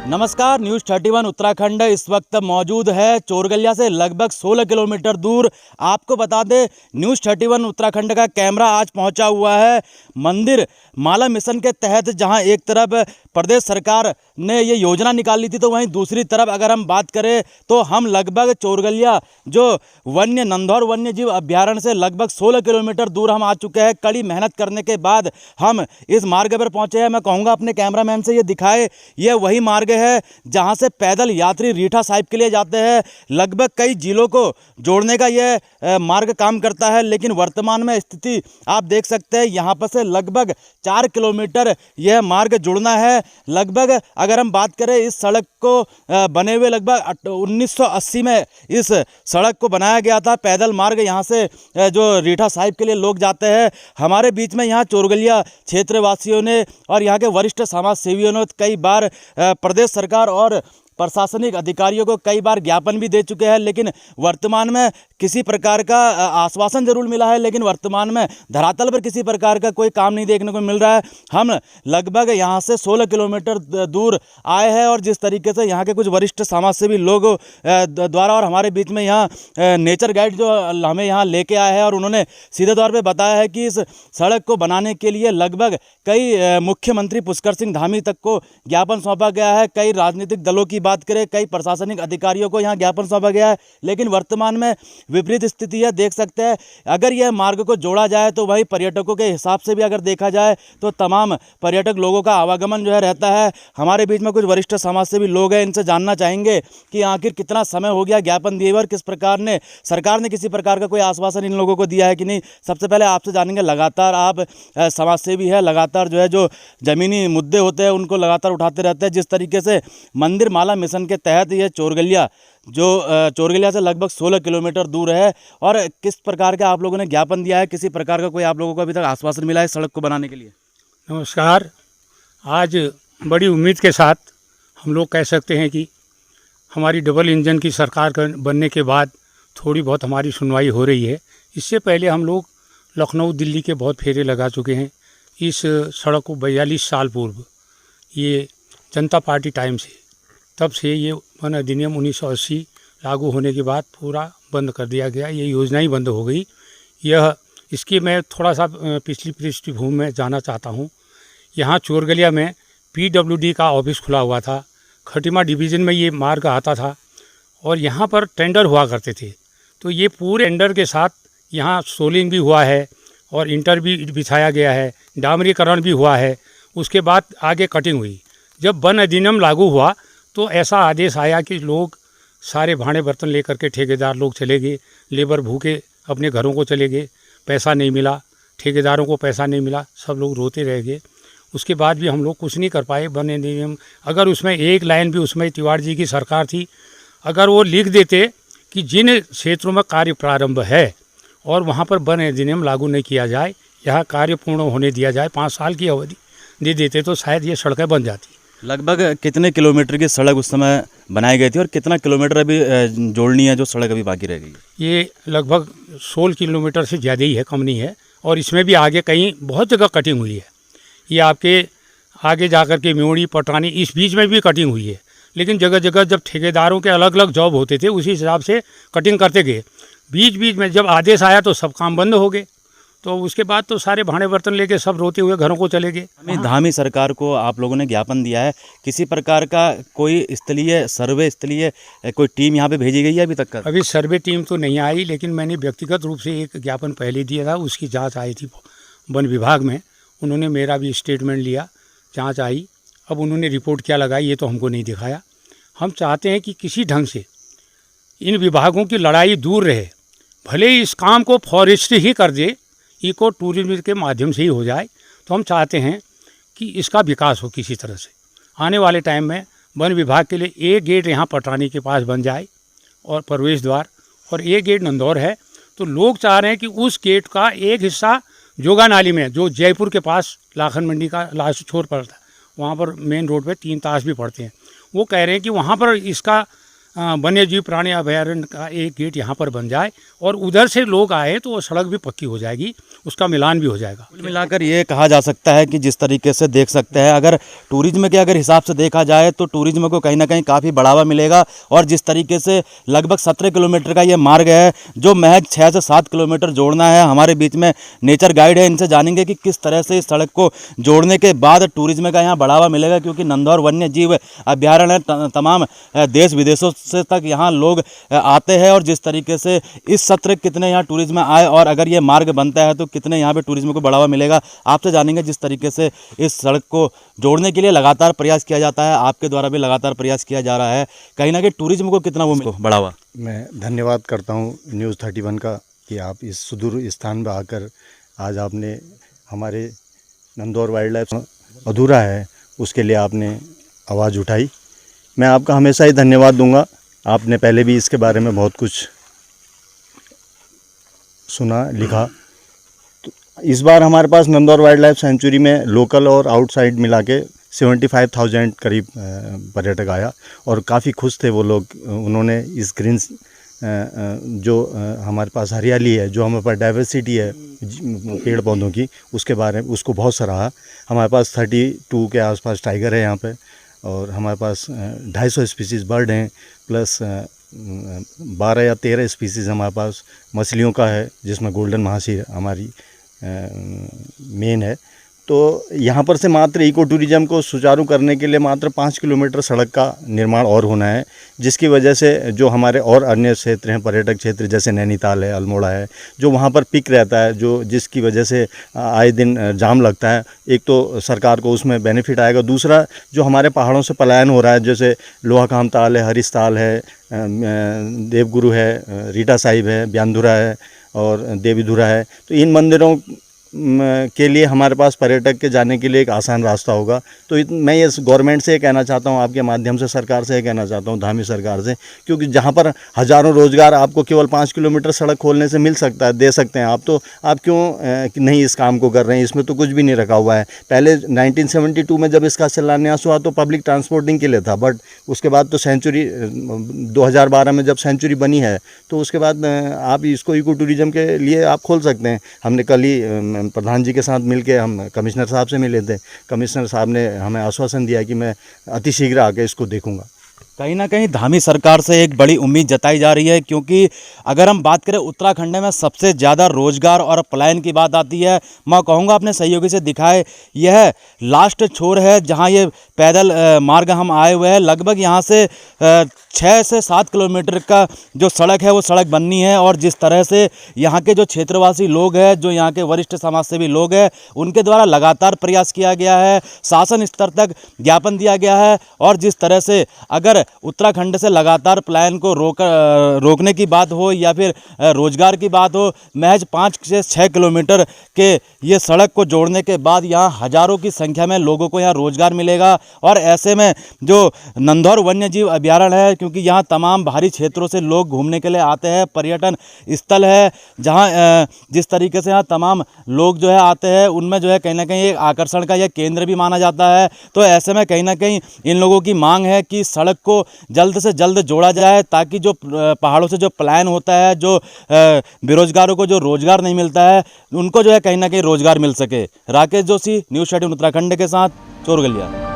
नमस्कार, न्यूज़ 31 उत्तराखंड इस वक्त मौजूद है चोरगलिया से लगभग 16 किलोमीटर दूर। आपको बता दें, न्यूज़ 31 उत्तराखंड का कैमरा आज पहुंचा हुआ है मंदिर माला मिशन के तहत, जहां एक तरफ प्रदेश सरकार ने ये योजना निकाली थी, तो वहीं दूसरी तरफ अगर हम बात करें तो हम लगभग चोरगलिया जो नंधौर वन्य जीव अभ्यारण्य से लगभग 16 किलोमीटर दूर हम आ चुके हैं। कड़ी मेहनत करने के बाद हम इस मार्ग पर पहुंचे हैं। मैं कहूँगा अपने कैमरामैन से ये दिखाए, यह वही मार्ग है जहां से पैदल यात्री रीठा साहिब के लिए जाते हैं। लगभग कई जिलों को जोड़ने का यह मार्ग काम करता है, लेकिन वर्तमान में स्थिति आप देख सकते हैं, यहाँ पर से लगभग 4 किलोमीटर यह मार्ग जुड़ना है। लगभग अगर हम बात करें, इस सड़क को बने हुए लगभग 1980 में इस सड़क को बनाया गया था। पैदल मार्ग यहाँ से जो रीठा साहिब के लिए लोग जाते हैं। हमारे बीच में यहाँ चोरगलिया क्षेत्रवासियों ने और यहाँ के वरिष्ठ समाज सेवियों ने कई बार प्रदेश सरकार और प्रशासनिक अधिकारियों को कई बार ज्ञापन भी दे चुके हैं, लेकिन वर्तमान में किसी प्रकार का आश्वासन जरूर मिला है, लेकिन वर्तमान में धरातल पर किसी प्रकार का कोई काम नहीं देखने को मिल रहा है। हम लगभग यहाँ से 16 किलोमीटर दूर आए हैं और जिस तरीके से यहाँ के कुछ वरिष्ठ समाजसेवी लोगों द्वारा और हमारे बीच में यहाँ नेचर गाइड जो हमें यहाँ लेके आए हैं, और उन्होंने सीधे तौर पर बताया है कि इस सड़क को बनाने के लिए लगभग कई मुख्यमंत्री पुष्कर सिंह धामी तक को ज्ञापन सौंपा गया है। कई राजनीतिक दलों की बात करें, कई प्रशासनिक अधिकारियों को यहाँ ज्ञापन सौंपा गया है, लेकिन वर्तमान में विपरीत स्थिति है। देख सकते हैं, अगर यह मार्ग को जोड़ा जाए तो वही पर्यटकों के हिसाब से भी अगर देखा जाए तो तमाम पर्यटक लोगों का आवागमन जो है रहता है। हमारे बीच में कुछ वरिष्ठ समाजसेवी लोग हैं, इनसे जानना चाहेंगे कि आखिर कितना समय हो गया ज्ञापन दिए हुए और किस प्रकार ने सरकार ने किसी प्रकार का कोई आश्वासन इन लोगों को दिया है कि नहीं। सबसे पहले आपसे जानेंगे, लगातार आप समाजसेवी है, लगातार जो है जो ज़मीनी मुद्दे होते हैं उनको लगातार उठाते रहते हैं। जिस तरीके से मंदिर माला मिशन के तहत ये चोरगलिया जो चोरगलिया से लगभग 16 किलोमीटर दूर है, और किस प्रकार का आप लोगों ने ज्ञापन दिया है, किसी प्रकार का कोई आप लोगों को अभी तक आश्वासन मिला है सड़क को बनाने के लिए? नमस्कार। आज बड़ी उम्मीद के साथ हम लोग कह सकते हैं कि हमारी डबल इंजन की सरकार बनने के बाद थोड़ी बहुत हमारी सुनवाई हो रही है। इससे पहले हम लोग लखनऊ दिल्ली के बहुत फेरे लगा चुके हैं। इस सड़क को 42 साल पूर्व, ये जनता पार्टी टाइम से, तब से ये वन अधिनियम 1980 लागू होने के बाद पूरा बंद कर दिया गया। ये योजना ही बंद हो गई। इसकी मैं थोड़ा सा पिछली पृष्ठभूमि में जाना चाहता हूँ। यहाँ चोरगलिया में PWD का ऑफिस खुला हुआ था। खटीमा डिवीज़न में ये मार्ग आता था और यहाँ पर टेंडर हुआ करते थे। तो ये पूरे टेंडर के साथ यहाँ सोलिंग भी हुआ है और इंटर भी बिछाया गया है, डामरीकरण भी हुआ है। उसके बाद आगे कटिंग हुई। जब वन अधिनियम लागू हुआ तो ऐसा आदेश आया कि लोग सारे भांडे बर्तन लेकर के ठेकेदार लोग चले गए, लेबर भूखे अपने घरों को चले गए, पैसा नहीं मिला, ठेकेदारों को पैसा नहीं मिला, सब लोग रोते रह गए। उसके बाद भी हम लोग कुछ नहीं कर पाए। वन अधिनियम, अगर उसमें एक लाइन भी, उसमें तिवारी जी की सरकार थी, अगर वो लिख देते कि जिन क्षेत्रों में कार्य प्रारंभ है और वहाँ पर वन अधिनियम लागू नहीं किया जाए, यहाँ कार्य पूर्ण होने दिया जाए, 5 साल की अवधि दे देते, तो शायद ये सड़कें बन जाती। लगभग कितने किलोमीटर की सड़क उस समय बनाई गई थी और कितना किलोमीटर अभी जोड़नी है जो सड़क अभी बाकी रह गई? ये लगभग 16 किलोमीटर से ज़्यादा ही है, कम नहीं है। और इसमें भी आगे कहीं बहुत जगह कटिंग हुई है। ये आपके आगे जाकर के म्योड़ी, पटानी, इस बीच में भी कटिंग हुई है। लेकिन जगह जगह जब ठेकेदारों के अलग अलग जॉब होते थे, उसी हिसाब से कटिंग करते गए। बीच बीच में जब आदेश आया तो सब काम बंद हो गए। तो उसके बाद तो सारे भांडे बर्तन लेके सब रोते हुए घरों को चले गए। धामी सरकार को आप लोगों ने ज्ञापन दिया है, किसी प्रकार का कोई स्थलीय सर्वे, स्थलीय कोई टीम यहाँ पे भेजी गई है अभी तक का? अभी सर्वे टीम तो नहीं आई, लेकिन मैंने व्यक्तिगत रूप से एक ज्ञापन पहले दिया था। उसकी जांच आई थी वन विभाग में, उन्होंने मेरा भी स्टेटमेंट लिया, जाँच आई। अब उन्होंने रिपोर्ट क्या लगाई ये तो हमको नहीं दिखाया। हम चाहते हैं कि किसी ढंग से इन विभागों की लड़ाई दूर रहे। भले ही इस काम को फॉरेस्ट ही कर दे, इको टूरिज्म के माध्यम से ही हो जाए, तो हम चाहते हैं कि इसका विकास हो किसी तरह से। आने वाले टाइम में वन विभाग के लिए एक गेट यहाँ पटरानी के पास बन जाए और प्रवेश द्वार, और एक गेट नंदौर है। तो लोग चाह रहे हैं कि उस गेट का एक हिस्सा जोगा नाली में, जो जयपुर के पास लाखन मंडी का लास्ट छोर पड़ता है, वहाँ पर मेन रोड पे 3 ताश भी पड़ते हैं। वो कह रहे हैं कि वहाँ पर इसका वन्य जीव प्राणी अभयारण्य का एक गेट यहाँ पर बन जाए और उधर से लोग आए तो वो सड़क भी पक्की हो जाएगी, उसका मिलान भी हो जाएगा। कुल मिलाकर ये कहा जा सकता है कि जिस तरीके से देख सकते हैं, अगर टूरिज्म के अगर हिसाब से देखा जाए तो टूरिज्म को कहीं ना कहीं काफ़ी बढ़ावा मिलेगा। और जिस तरीके से लगभग 17 किलोमीटर का ये मार्ग है जो महज 6 से 7 किलोमीटर जोड़ना है। हमारे बीच में नेचर गाइड है, इनसे जानेंगे कि किस तरह से इस सड़क को जोड़ने के बाद टूरिज्म का यहाँ बढ़ावा मिलेगा, क्योंकि नंदौर वन्य जीव अभ्यारण्य तमाम देश विदेशों से तक यहाँ लोग आते हैं। और जिस तरीके से इस सत्र कितने यहाँ टूरिज्म आए और अगर ये मार्ग बनता है तो कितने यहाँ पे टूरिज्म को बढ़ावा मिलेगा, आपसे जानेंगे। जिस तरीके से इस सड़क को जोड़ने के लिए लगातार प्रयास किया जाता है, आपके द्वारा भी लगातार प्रयास किया जा रहा है, कहीं ना कहीं टूरिज्म को कितना वो बढ़ावा। मैं धन्यवाद करता हूँ न्यूज़ 31 का कि आप इस सुदूर स्थान पर आकर आज आपने हमारे नंदौर वाइल्ड लाइफ अधूरा है उसके लिए आपने आवाज़ उठाई। मैं आपका हमेशा ही धन्यवाद दूंगा। आपने पहले भी इसके बारे में बहुत कुछ सुना, लिखा। तो इस बार हमारे पास नंदौर वाइल्ड लाइफ सेंचुरी में लोकल और आउटसाइड मिला के 75,000 करीब पर्यटक आया और काफ़ी खुश थे वो लोग। उन्होंने इस ग्रीन जो हमारे पास हरियाली है, जो हमारे पास डाइवर्सिटी है पेड़ पौधों की, उसके बारे में उसको बहुत सराहा। हमारे पास 32 के आसपास टाइगर है यहाँ पे और हमारे पास 250 स्पीसीज़ बर्ड हैं, प्लस 12 या 13 स्पीसीज़ हमारे पास मछलियों का है, जिसमें गोल्डन महासीर हमारी मेन है। तो यहाँ पर से मात्र इको टूरिज़्म को सुचारू करने के लिए मात्र 5 किलोमीटर सड़क का निर्माण और होना है, जिसकी वजह से जो हमारे और अन्य क्षेत्र हैं, पर्यटक क्षेत्र जैसे नैनीताल है, अल्मोड़ा है, जो वहाँ पर पिक रहता है, जो जिसकी वजह से आए दिन जाम लगता है। एक तो सरकार को उसमें बेनिफिट आएगा, दूसरा जो हमारे पहाड़ों से पलायन हो रहा है, जैसे लोहाकाम ताल है, हरिस्ताल है, देवगुरु है, रीटा साहिब है, ब्यानधुरा है और देवीधुरा है। तो इन मंदिरों के लिए हमारे पास पर्यटक के जाने के लिए एक आसान रास्ता होगा। तो मैं ये गवर्नमेंट से कहना चाहता हूँ, आपके माध्यम से सरकार से कहना चाहता हूँ, धामी सरकार से, क्योंकि जहाँ पर हज़ारों रोज़गार आपको केवल 5 किलोमीटर सड़क खोलने से मिल सकता है, दे सकते हैं आप, तो आप क्यों नहीं इस काम को कर रहे हैं? इसमें तो कुछ भी नहीं रखा हुआ है। पहले 1972 में जब इसका शिलान्यास हुआ तो पब्लिक ट्रांसपोर्टिंग के लिए था, बट उसके बाद तो सेंचुरी 2012 में जब सेंचुरी बनी है तो उसके बाद आप इसको इको टूरिज़्म के लिए आप खोल सकते हैं। हमने कल ही प्रधान जी के साथ मिलके हम कमिश्नर साहब से मिले थे। कमिश्नर साहब ने हमें आश्वासन दिया कि मैं अतिशीघ्र आके इसको देखूंगा। कहीं ना कहीं धामी सरकार से एक बड़ी उम्मीद जताई जा रही है, क्योंकि अगर हम बात करें उत्तराखंड में सबसे ज़्यादा रोजगार और पलायन की बात आती है। मैं कहूँगा अपने सहयोगी से दिखाए, यह लास्ट छोर है जहाँ ये पैदल मार्ग हम आए हुए हैं। लगभग यहाँ से 6 से 7 किलोमीटर का जो सड़क है वो सड़क बननी है। और जिस तरह से यहाँ के जो क्षेत्रवासी लोग हैं, जो यहाँ के वरिष्ठ समाजसेवी लोग हैं, उनके द्वारा लगातार प्रयास किया गया है, शासन स्तर तक ज्ञापन दिया गया है। और जिस तरह से अगर उत्तराखंड से लगातार पलायन को रोकने की बात हो या फिर रोजगार की बात हो, महज 5 से 6 किलोमीटर के ये सड़क को जोड़ने के बाद यहाँ हज़ारों की संख्या में लोगों को यहाँ रोजगार मिलेगा। और ऐसे में जो नंदौर वन्य जीव अभ्यारण्य है, क्योंकि यहाँ तमाम बाहरी क्षेत्रों से लोग घूमने के लिए आते हैं, पर्यटन स्थल है जहाँ जिस तरीके से यहाँ तमाम लोग जो है आते हैं, उनमें जो है कहीं ना कहीं एक आकर्षण का यह केंद्र भी माना जाता है। तो ऐसे में कहीं ना कहीं इन लोगों की मांग है कि सड़क को जल्द से जल्द जोड़ा जाए, ताकि जो पहाड़ों से जो पलायन होता है, जो बेरोजगारों को जो रोजगार नहीं मिलता है, उनको जो है कहीं ना कहीं रोजगार मिल सके। राकेश जोशी, न्यूज़ 18 उत्तराखंड के साथ, चोरगलिया।